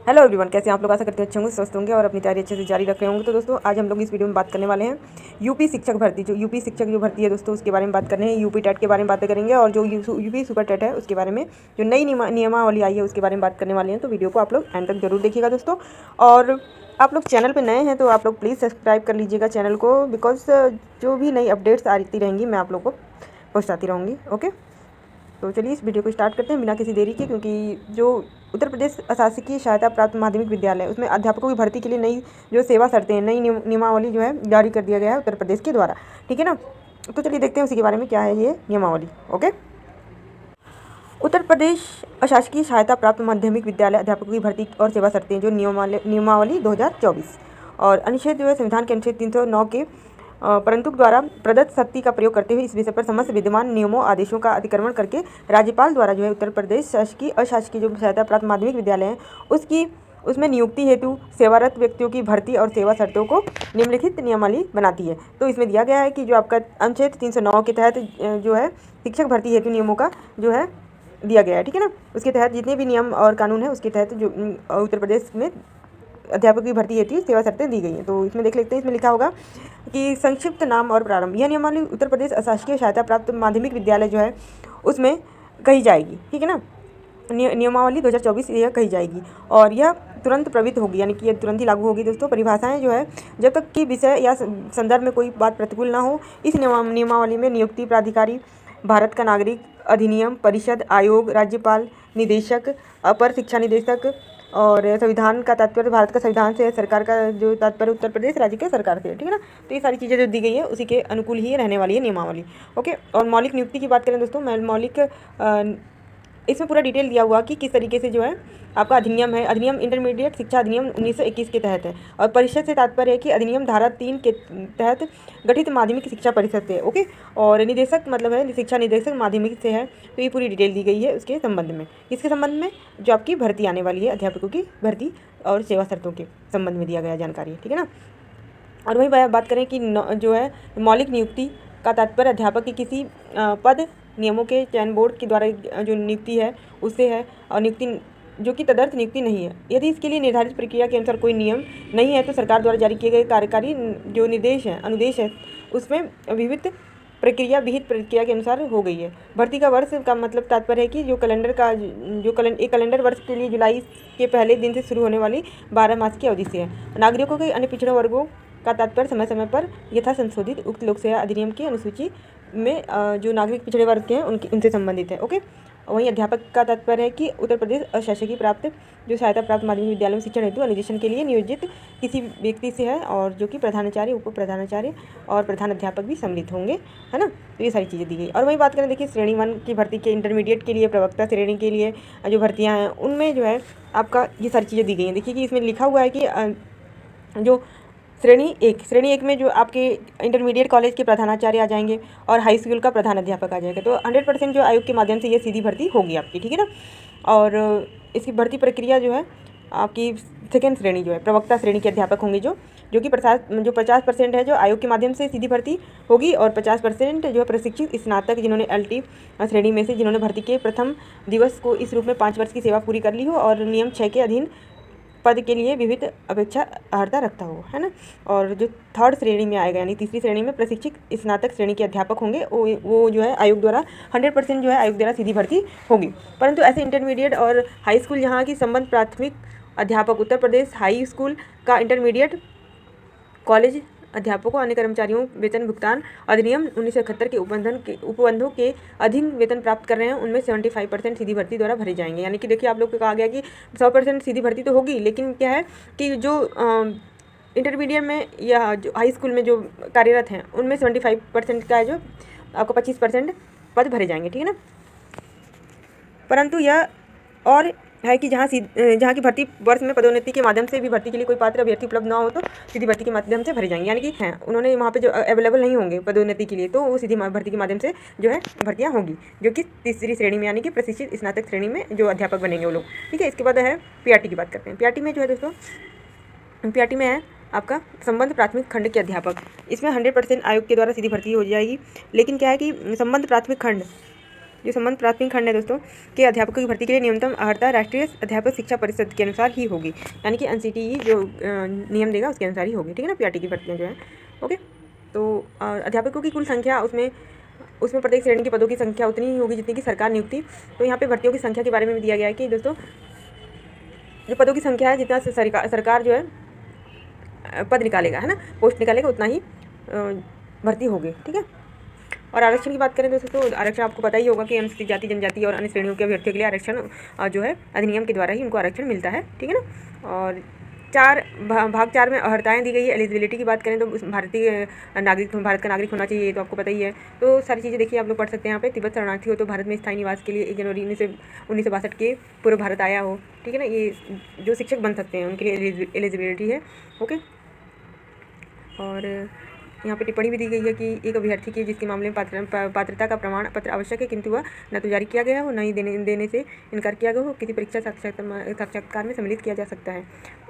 Hello everyone, कैसे हैं आप लोग? आशा करते हैं अच्छे होंगे, स्वस्थ होंगे और अपनी तैयारी अच्छे से जारी रख रहे होंगे। तो दोस्तों, आज हम लोग इस वीडियो में बात करने वाले हैं यूपी शिक्षक भर्ती। जो यूपी शिक्षक जो भर्ती है दोस्तों, उसके बारे में बात कर रहे हैं। यूपी टेट के बारे में बातें करेंगे और जो यूपी सुपर टेट है उसके बारे में, जो नई नियमावली आई है उसके बारे में बात करने वाले हैं। तो वीडियो को आप लोग एंड तक जरूर देखिएगा दोस्तों। और आप लोग चैनल पर नए हैं तो आप लोग प्लीज़ सब्सक्राइब कर लीजिएगा चैनल को, बिकॉज जो भी नई अपडेट्स आती रहेंगी मैं आप लोग को पहुँचाती रहूँगी। ओके, तो चलिए इस वीडियो को स्टार्ट करते हैं बिना किसी देरी के, क्योंकि जो उत्तर प्रदेश अशासकीय सहायता प्राप्त माध्यमिक विद्यालय, उसमें अध्यापकों की भर्ती के लिए नई जो सेवा शर्तें हैं, नई नियमावली जो है जारी कर दिया गया है उत्तर प्रदेश के द्वारा। ठीक है ना, तो चलिए देखते हैं उसी के बारे में क्या है ये नियमावली। ओके, उत्तर प्रदेश अशासकीय सहायता प्राप्त माध्यमिक विद्यालय अध्यापकों की भर्ती और सेवा शर्तें, जो नियमावली 2024 और अनुच्छेद जो है संविधान के अनुच्छेद 309 के परंतु द्वारा प्रदत्त शक्ति का प्रयोग करते हुए इस विषय पर समस्त विद्यमान नियमों आदेशों का अतिक्रमण करके राज्यपाल द्वारा जो है उत्तर प्रदेश शासकीय अशासकीय जो सहायता प्राप्त माध्यमिक विद्यालय हैं उसमें नियुक्ति हेतु सेवारत व्यक्तियों की भर्ती और सेवा शर्तों को निम्नलिखित नियमावली बनाती है। तो इसमें दिया गया है कि जो आपका अनुच्छेद 309 के तहत जो है शिक्षक भर्ती हेतु नियमों का जो है दिया गया है। ठीक है ना, उसके तहत जितने भी नियम और कानून है उसके तहत जो उत्तर प्रदेश में अध्यापक की भर्ती हेतु सेवा शर्तें दी गई हैं। तो इसमें देख लेते हैं, इसमें लिखा होगा कि संक्षिप्त नाम और प्रारंभ। यह नियमावली उत्तर प्रदेश अशासकीय सहायता प्राप्त माध्यमिक विद्यालय जो है उसमें कही जाएगी। ठीक है ना, नियमावली 2024 यह कही जाएगी और यह तुरंत प्रवृत्त होगी, यानी कि यह तुरंत ही लागू होगी दोस्तों। परिभाषाएं जो है, जब तक कि विषय या संदर्भ में कोई बात प्रतिकूल ना हो, इस नियमावली में नियुक्ति प्राधिकारी, भारत का नागरिक अधिनियम परिषद, आयोग, राज्यपाल, निदेशक, अपर शिक्षा निदेशक और संविधान का तात्पर्य भारत का संविधान से है, सरकार का जो तात्पर्य उत्तर प्रदेश राज्य के सरकार से है। ठीक है ना, तो ये सारी चीज़ें जो दी गई है उसी के अनुकूल ही रहने वाली है नियमावली। ओके, और मौलिक नियुक्ति की बात करें दोस्तों, मौलिक इसमें पूरा डिटेल दिया हुआ कि किस तरीके से जो है आपका अधिनियम है। अधिनियम इंटरमीडिएट शिक्षा अधिनियम 1921 के तहत है और परिषद से तात्पर्य है कि अधिनियम धारा 3 के तहत गठित माध्यमिक शिक्षा परिषद से है। ओके, और निदेशक मतलब है शिक्षा निदेशक माध्यमिक से है। तो ये पूरी डिटेल दी गई है उसके संबंध में, इसके संबंध में जो आपकी भर्ती आने वाली है अध्यापकों की भर्ती और सेवा शर्तों के संबंध में दिया गया जानकारी। ठीक है ना, और वही बात करें कि जो है मौलिक नियुक्ति का तात्पर्य अध्यापक की किसी पद नियमों के चयन बोर्ड के द्वारा जो नियुक्ति है उससे है, और नियुक्ति जो कि तदर्थ नियुक्ति नहीं है। यदि इसके लिए निर्धारित प्रक्रिया के अनुसार कोई नियम नहीं है तो सरकार द्वारा जारी किए गए कार्यकारी जो निर्देश है अनुदेश है उसमें विहित प्रक्रिया के अनुसार हो गई है। भर्ती का वर्ष का मतलब तात्पर्य है कि जो कैलेंडर का एक कैलेंडर वर्ष के लिए जुलाई के पहले दिन से शुरू होने वाली 12 मास की अवधि से है। नागरिकों के अन्य पिछड़े वर्गों का तात्पर्य समय समय पर यथा संशोधित उक्त लोक सेवा अधिनियम की अनुसूची में जो नागरिक पिछड़े वर्ग के हैं उनसे संबंधित है। ओके, वहीं अध्यापक का तात्पर्य है कि उत्तर प्रदेश अशासकीय प्राप्त जो सहायता प्राप्त माध्यमिक विद्यालय में शिक्षण हेतु अनुदेशन के लिए नियोजित किसी व्यक्ति से है, और जो कि प्रधानाचार्य, उप प्रधानाचार्य और प्रधान अध्यापक भी सम्मिलित होंगे, है ना। तो ये सारी चीज़ें दी गई। और वही बात करें, देखिए श्रेणी 1 की भर्ती के इंटरमीडिएट के लिए प्रवक्ता श्रेणी के लिए जो भर्तियाँ हैं उनमें जो है आपका ये सारी चीज़ें दी गई हैं। देखिए कि इसमें लिखा हुआ है कि जो श्रेणी एक में जो आपके इंटरमीडिएट कॉलेज के प्रधानाचार्य आ जाएंगे और हाई स्कूल का प्रधान अध्यापक आ जाएगा। तो 100% जो आयोग के माध्यम से ये सीधी भर्ती होगी आपकी। ठीक है ना, और इसकी भर्ती प्रक्रिया जो है आपकी सेकेंड श्रेणी जो है प्रवक्ता श्रेणी के अध्यापक होंगे जो कि 50% है जो आयोग के माध्यम से सीधी भर्ती होगी, और 50% जो है प्रशिक्षित स्नातक जिन्होंने LT श्रेणी में से जिन्होंने भर्ती के प्रथम दिवस को इस रूप में 5 वर्ष की सेवा पूरी कर ली हो और नियम 6 के अधीन पद के लिए विविध अपेक्षा अर्हता रखता हो, है ना। और जो थर्ड श्रेणी में आएगा यानी तीसरी श्रेणी में प्रशिक्षित स्नातक श्रेणी के अध्यापक होंगे, वो जो है आयोग द्वारा 100% जो है आयोग द्वारा सीधी भर्ती होगी। परंतु ऐसे इंटरमीडिएट और हाई स्कूल यहाँ की संबंध प्राथमिक अध्यापक उत्तर प्रदेश हाई स्कूल का इंटरमीडिएट कॉलेज अध्यापकों अन्य कर्मचारियों वेतन भुगतान अधिनियम 1971 के उपबंधों के अधीन वेतन प्राप्त कर रहे हैं, उनमें 75% सीधी भर्ती द्वारा भरे जाएंगे। यानी कि देखिए आप लोग को कहा गया कि 100% सीधी भर्ती तो होगी, लेकिन क्या है कि जो इंटरमीडिएट में या जो हाई स्कूल में जो कार्यरत हैं उनमें 75% का है जो आपको 25% पद भरे जाएंगे। ठीक है ना, परंतु यह और है कि जहाँ की भर्ती वर्ष में पदोन्नति के माध्यम से भी भर्ती के लिए कोई पात्र अभ्यर्थी उपलब्ध ना हो तो सीधी भर्ती के माध्यम से भरे जाएंगे। यानी कि हैं उन्होंने वहाँ पे जो अवेलेबल नहीं होंगे पदोन्नति के लिए, तो वो सीधी भर्ती के माध्यम से जो है भर्तियाँ होंगी, जो कि तीसरी श्रेणी में यानी कि प्रशिक्षित स्नातक श्रेणी में जो अध्यापक बनेंगे वो लोग। ठीक है, इसके बाद है PRT की बात करते हैं। PRT में जो है दोस्तों, PRT में है आपका संबंध प्राथमिक खंड के अध्यापक। इसमें 100% आयोग के द्वारा सीधी भर्ती हो जाएगी, लेकिन क्या है कि संबंध प्राथमिक खंड जो संबंध प्राथमिक खंड है दोस्तों के अध्यापकों की भर्ती के लिए न्यूनतम अर्हता राष्ट्रीय अध्यापक शिक्षा परिषद के अनुसार ही होगी, यानी कि NCTE जो नियम देगा उसके अनुसार ही होगी, ठीक है ना। PRT की भर्तियाँ जो है, ओके। तो अध्यापकों की कुल संख्या उसमें प्रत्येक श्रेणी के पदों की संख्या उतनी ही होगी जितनी की सरकार नियुक्ति। तो यहाँ पे भर्तियों की संख्या के बारे में भी दिया गया है कि दोस्तों जो पदों की संख्या है, जितना सरकार जो है पद निकालेगा, है ना, पोस्ट निकालेगा, उतना ही भर्ती होगी, ठीक है। और आरक्षण की बात करें दोस्तों तो आरक्षण आपको पता ही होगा कि अनुसूचित जाति जनजाति और अन्य श्रेणियों के अभ्यर्थियों के लिए आरक्षण जो है अधिनियम के द्वारा ही उनको आरक्षण मिलता है, ठीक है ना। और भाग 4 में अर्हताएँ दी गई है। एलिजिबिलिटी की बात करें तो भारतीय नागरिक, भारत का नागरिक होना चाहिए, ये तो आपको पता ही है। तो सारी चीज़ें देखिए आप लोग पढ़ सकते हैं यहाँ पे। तिब्बत शरणार्थी हो तो भारत में स्थायी निवास के लिए 1 जनवरी 1962 के पूर्व भारत आया हो, ठीक है ना। ये जो शिक्षक बन सकते हैं उनके लिए एलिजिबिलिटी है, ओके। और यहाँ पे टिप्पणी भी दी गई है कि एक अभ्यर्थी की जिसके मामले में पात्रता का प्रमाण पत्र आवश्यक है किंतु वह न तो जारी किया गया हो, न ही देने से इनकार किया गया हो, किसी परीक्षा साक्षात्कार में सम्मिलित किया जा सकता है।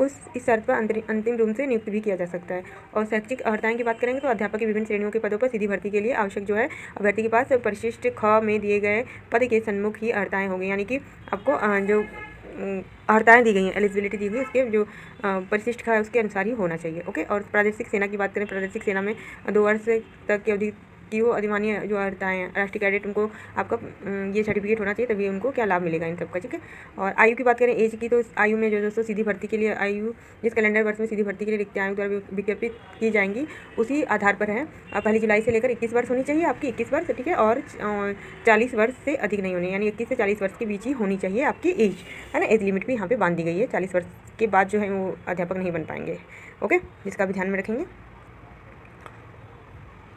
इस शर्त पर अंतिम रूप से नियुक्त भी किया जा सकता है। और शैक्षिक अर्हताएँ की बात करेंगे तो अध्यापक की विभिन्न श्रेणियों के पदों पर सीधी भर्ती के लिए आवश्यक जो है अभ्यर्थी के पास परिशिष्ट ख में दिए गए पद के सन्मुख ही अर्हताएँ होंगी, यानी कि आपको जो अर्हताएँ दी गई हैं, एलिजिबिलिटी दी गई, उसके जो परिशिष्ट का है उसके अनुसार ही होना चाहिए, ओके। और प्रादेशिक सेना की बात करें, प्रादेशिक सेना में 2 वर्ष तक की अवधि की वो अधिमान्य जो अर्हताएँ हैं, राष्ट्रीय कैडेट, उनको आपका ये सर्टिफिकेट होना चाहिए, तभी उनको क्या लाभ मिलेगा इन सबका, ठीक है। और आयु की बात करें एज की, तो आयु में जो दोस्तों सीधी भर्ती के लिए आयु जिस कैलेंडर वर्ष में सीधी भर्ती के लिए रिक्त आयु द्वारा विज्ञापित की जाएंगी उसी आधार पर है। 1 जुलाई से लेकर 21 वर्ष होनी चाहिए आपकी, 21 वर्ष, ठीक है। और 40 वर्ष से अधिक नहीं होनी, यानी 21 से 40 वर्ष के बीच ही होनी चाहिए आपकी एज, है ना। एज लिमिट भी यहाँ पे बांध दी गई है, 40 वर्ष के बाद जो है वो अध्यापक नहीं बन पाएंगे, ओके, जिसका भी ध्यान में रखेंगे।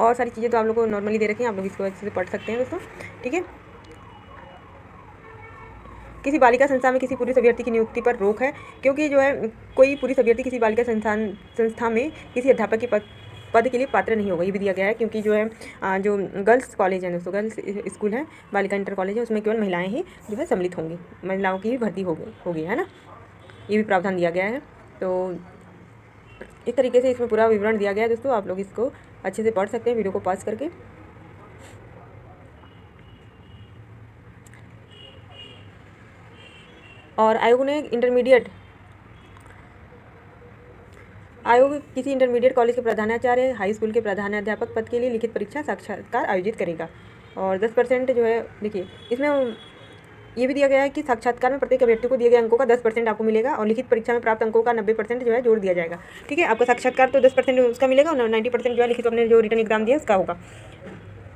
और सारी चीज़ें तो आप लोग को नॉर्मली दे रखी हैं, आप लोग इसको अच्छे से पढ़ सकते हैं दोस्तों, ठीक है। किसी बालिका संस्था में किसी पुरुष अभ्यर्थी की नियुक्ति पर रोक है, क्योंकि जो है कोई पुरुष अभ्यर्थी किसी बालिका संस्था में किसी अध्यापक के पद के लिए पात्र नहीं होगा, ये भी दिया गया है। क्योंकि जो है जो गर्ल्स कॉलेज है दोस्तों, गर्ल्स स्कूल है, बालिका इंटर कॉलेज है, उसमें केवल महिलाएँ ही जो है सम्मिलित होंगी, महिलाओं की ही भर्ती होगी, है ना। ये भी प्रावधान दिया गया है। तो इस तरीके से इसमें पूरा विवरण दिया गया है दोस्तों, आप लोग इसको अच्छे से पढ़ सकते हैं वीडियो को पॉज करके। और आयोग किसी इंटरमीडिएट कॉलेज के प्रधानाचार्य, हाई स्कूल के प्रधानाध्यापक पद के लिए लिखित परीक्षा साक्षात्कार आयोजित करेगा। और 10% जो है, देखिए इसमें ये भी दिया गया है कि साक्षात्कार में प्रत्येक अभ्यर्थी को दिए गए अंकों का 10% आपको मिलेगा और लिखित परीक्षा में प्राप्त अंकों का 90% जो है जोड़ दिया जाएगा, ठीक है। आपका साक्षात्कार तो 10% उसका मिलेगा और 90% जो है लिखित अपने जो रिटर्न एग्जाम दिया उसका होगा।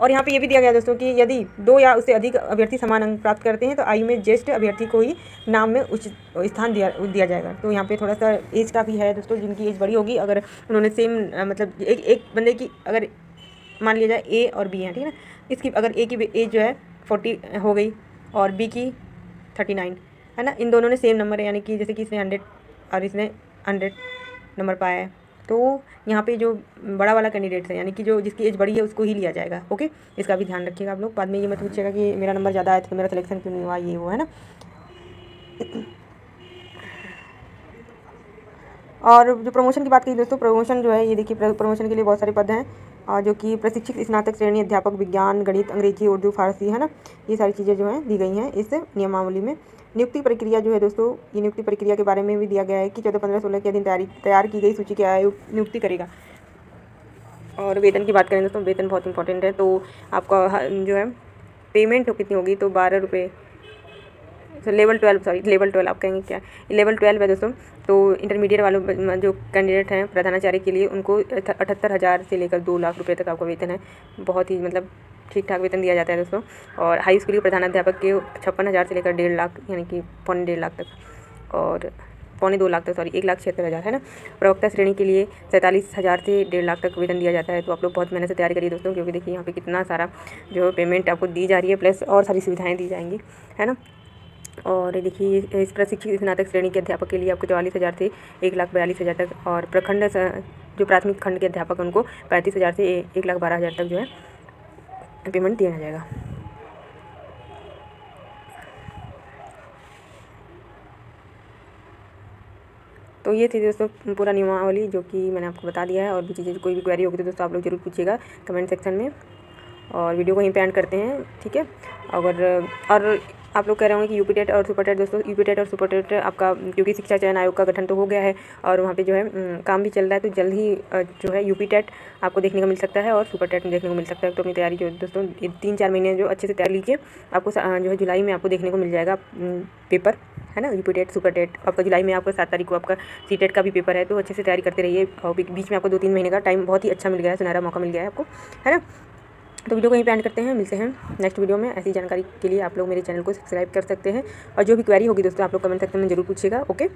और यहाँ पे ये भी दिया गया दोस्तों कि यदि 2 या उससे अधिक अभ्यर्थी समान अंक प्राप्त करते हैं तो आयु में ज्येष्ठ अभ्यर्थी को ही नाम में उचित स्थान दिया जाएगा। तो यहाँ पे थोड़ा सा एज का भी है दोस्तों, जिनकी एज बड़ी होगी, अगर उन्होंने सेम मतलब एक बंदे की अगर मान लिया जाए ए और बी है, ठीक है ना, इसकी अगर ए की एज जो है 40 हो गई और बी की 39, है ना, इन दोनों ने सेम नंबर है, यानी कि जैसे कि इसने 100 और इसने 100 नंबर पाया है, तो यहाँ पे जो बड़ा वाला कैंडिडेट है, यानी कि जो जिसकी एज बड़ी है उसको ही लिया जाएगा, ओके। इसका भी ध्यान रखिएगा आप लोग, बाद में ये मत पूछिएगा कि मेरा नंबर ज़्यादा आया तो मेरा सिलेक्शन क्यों नहीं हुआ, ये वो, है ना। और जो प्रमोशन की बात की दोस्तों, प्रमोशन जो है ये देखिए, प्रमोशन के लिए बहुत सारे पद हैं, जो कि प्रशिक्षित स्नातक श्रेणी, अध्यापक विज्ञान, गणित, अंग्रेजी, उर्दू, फारसी, है ना, ये सारी चीज़ें जो हैं दी गई हैं इस नियमावली में। नियुक्ति प्रक्रिया जो है दोस्तों, ये नियुक्ति प्रक्रिया के बारे में भी दिया गया है कि 14, 15, 16 के अधीन तैयार की गई सूची के आयोग नियुक्ति करेगा। और वेतन की बात करें दोस्तों, वेतन बहुत इंपॉर्टेंट है। तो आपका जो है पेमेंट कितनी होगी, तो 12 रुपये, लेवल 12 आप कहेंगे क्या, लेवल 12 है दोस्तों। तो इंटरमीडिएट वालों जो कैंडिडेट हैं प्रधानाचार्य के लिए, उनको 78,000 से लेकर 2 लाख रुपये तक आपका वेतन है। बहुत ही मतलब ठीक ठाक वेतन दिया जाता है दोस्तों। और हाई स्कूल के प्रधानाध्यापक के 56,000 से लेकर 1.5 लाख, यानी कि 1.5 लाख तक, और 1.25 लाख तक, 1,76,000, है ना। प्रवक्ता श्रेणी के लिए 47,000 से 1.5 लाख तक वेतन दिया जाता है। तो आप लोग बहुत मेहनत से तैयारी करिए दोस्तों, क्योंकि देखिए यहाँ पे कितना सारा जो पेमेंट आपको दी जा रही है, प्लस और सारी सुविधाएँ दी जाएंगी, है ना। और देखिए इस प्रशिक्षित स्नातक श्रेणी के अध्यापक के लिए आपको 44,000 से 1,42,000 तक, और प्रखंड जो प्राथमिक खंड के अध्यापक उनको 35,000 से 1,12,000 तक जो है पेमेंट दिया जाएगा। तो ये थी दोस्तों पूरा नियमावली जो कि मैंने आपको बता दिया है। और भी चीज़ें कोई भी क्वेरी होगी तो दोस्तों आप लोग जरूर पूछिएगा कमेंट सेक्शन में। और वीडियो को यहीं पे एंड करते हैं, ठीक है। और आप लोग कह रहे होंगे कि यूपी टेट और सुपर टेट दोस्तों, यूपी टेट और सुपर टेट आपका, क्योंकि शिक्षा चयन आयोग का गठन तो हो गया है और वहाँ पे जो है काम भी चल रहा है, तो जल्द ही जो है यूपी टेट आपको देखने को मिल सकता है और सुपर टेट देखने को मिल सकता है। तो अपनी तैयारी जो दोस्तों 3-4 महीने जो अच्छे से तैयारी लीजिए, आपको जो है जुलाई में आपको देखने को मिल जाएगा पेपर, है ना। यूपी टेट सुपर टेट आपका जुलाई में, आपका 7 तारीख को आपका सी टेट का भी पेपर है, तो अच्छे से तैयारी करते रहिए। और बीच में आपको 2-3 महीने का टाइम बहुत ही अच्छा मिल गया है, सुनहरा मौका मिल गया है आपको, है ना। तो वीडियो को यहीं पे एंड करते हैं, मिलते हैं नेक्स्ट वीडियो में। ऐसी जानकारी के लिए आप लोग मेरे चैनल को सब्सक्राइब कर सकते हैं और जो भी क्वेरी होगी दोस्तों आप लोग कमेंट सेक्शन में जरूर पूछिएगा। ओके।